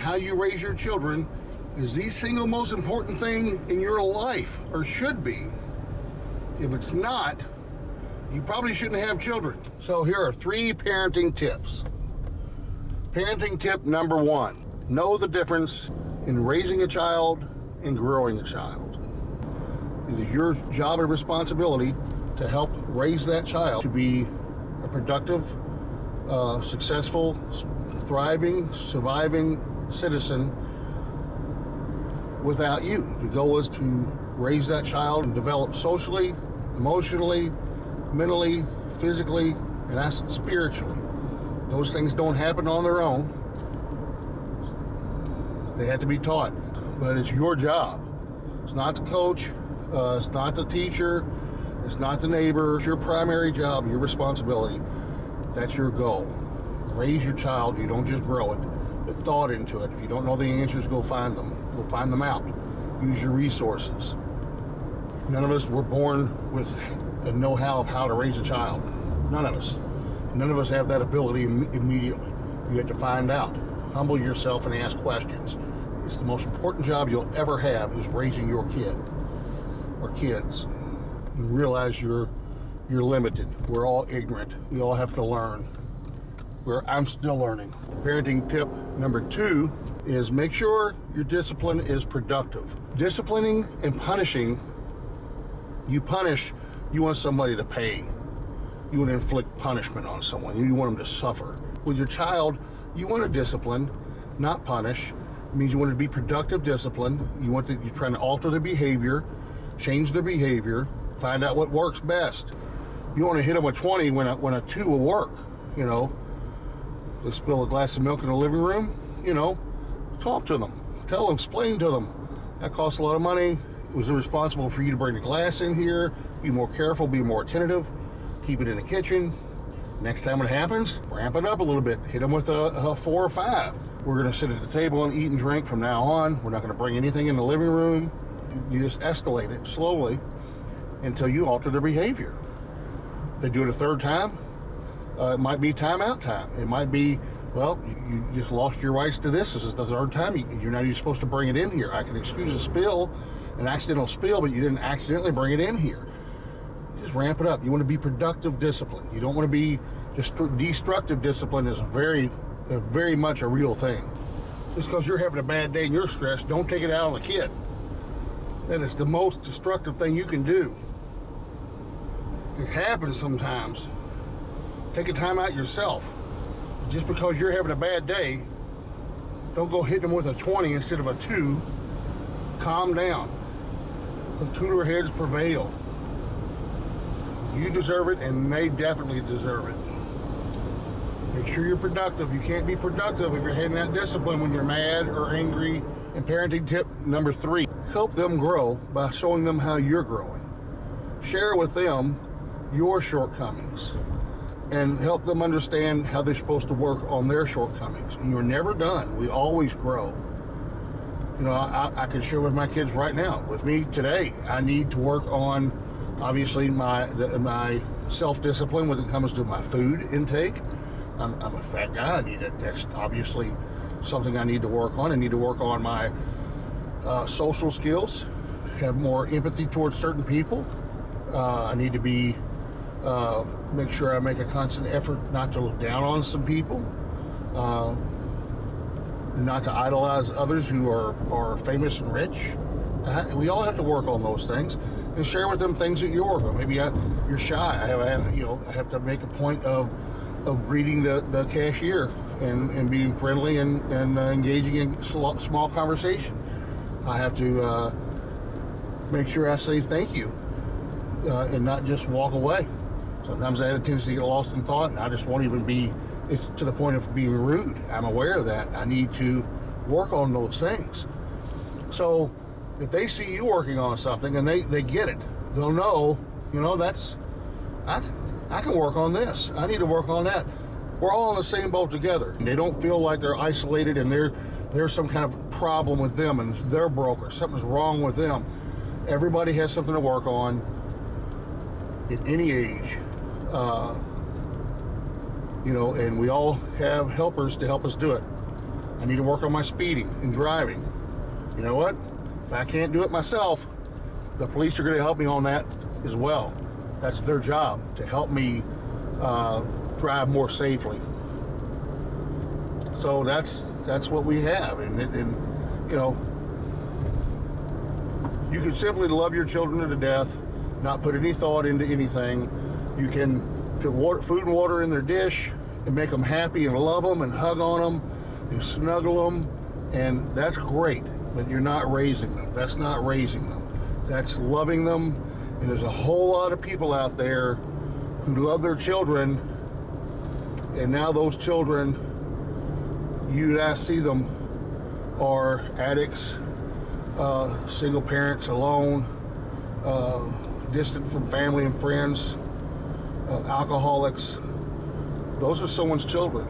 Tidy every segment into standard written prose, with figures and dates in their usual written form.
how you raise your children is the single most important thing in your life, or should be. If it's not, you probably shouldn't have children. So here are 3 parenting tips. Parenting tip number 1, know the difference in raising a child and growing a child. It is your job and responsibility to help raise that child to be a productive, successful, thriving, surviving citizen without you. The goal is to raise that child and develop socially, emotionally, mentally, physically, and that's spiritually. Those things don't happen on their own. They have to be taught, but it's your job. It's not the coach, it's not the teacher, it's not the neighbor. It's your primary job, your responsibility. That's your goal. Raise your child. You don't just grow it. Put thought into it. If you don't know the answers, go find them. Go find them out. Use your resources. None of us were born with a know-how of how to raise a child. None of us. None of us have that ability immediately. You have to find out. Humble yourself and ask questions. It's the most important job you'll ever have, is raising your kid or kids. And realize you're limited. We're all ignorant. We all have to learn. I'm still learning. Parenting tip number 2 is make sure your discipline is productive. Disciplining and punishing, you punish, you want somebody to pay. You want to inflict punishment on someone. You want them to suffer. With your child, you want to discipline, not punish. It means you want to be productive discipline. You're trying to alter their behavior, change their behavior, find out what works best. You don't want to hit them with 20 when a 2 will work, you know. They spill a glass of milk in the living room, you know, talk to them. Tell them, explain to them. That costs a lot of money. It was responsible for you to bring the glass in here. Be more careful, be more attentive. Keep it in the kitchen. Next time it happens, ramp it up a little bit. Hit them with a 4 or 5. We're going to sit at the table and eat and drink from now on. We're not going to bring anything in the living room. You just escalate it slowly until you alter their behavior. If they do it a 3rd time, it might be timeout time. It might be, well, you just lost your rights to this. This is the 3rd time. You're not even supposed to bring it in here. I can excuse a spill, an accidental spill, but you didn't accidentally bring it in here. Just ramp it up. You want to be productive discipline. You don't want to be just destructive discipline. Is very much a real thing. Just because you're having a bad day and you're stressed, don't take it out on the kid. That is the most destructive thing you can do. It happens sometimes. Take a time out yourself. Just because you're having a bad day, don't go hit them with a 20 instead of a 2. Calm down. The cooler heads prevail. You deserve it, and they definitely deserve it. Make sure you're productive. You can't be productive if you're having that discipline when you're mad or angry. And parenting tip number 3, help them grow by showing them how you're growing. Share with them your shortcomings and help them understand how they're supposed to work on their shortcomings. And you're never done. We always grow. You know, I can share with my kids right now. With me today, I need to work on, obviously, my self-discipline when it comes to my food intake. I'm a fat guy. That's obviously something I need to work on. I need to work on my social skills, have more empathy towards certain people. I need to make sure I make a constant effort not to look down on some people, not to idolize others who are famous and rich. We all have to work on those things and share with them things that you're working on. Maybe you're shy. I have to make a point of greeting the cashier and being friendly and engaging in small conversation. I have to make sure I say thank you and not just walk away. Sometimes I have a tendency to get lost in thought, and I just won't even be, it's to the point of being rude. I'm aware of that. I need to work on those things. So if they see you working on something and they get it, they'll know, you know, I can work on this. I need to work on that. We're all in the same boat together. They don't feel like they're isolated and there's some kind of problem with them and they're broke or something's wrong with them. Everybody has something to work on at any age. You know, and we all have helpers to help us do it. I need to work on my speeding and driving. You know what? If I can't do it myself, the police are going to help me on that as well. That's their job, to help me drive more safely. So that's what we have, and you know, you can simply love your children to death, not put any thought into anything. You can put food and water in their dish and make them happy and love them and hug on them and snuggle them, and that's great. But you're not raising them. That's not raising them. That's loving them. And there's a whole lot of people out there who love their children, and now those children, you now see them, are addicts, single parents, alone, distant from family and friends, alcoholics. Those are someone's children.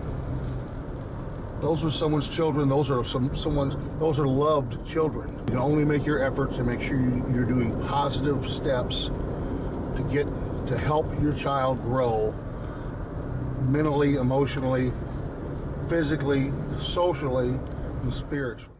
Those are someone's children. Those are loved children. You can only make your efforts to make sure you're doing positive steps to help your child grow mentally, emotionally, physically, socially, and spiritually.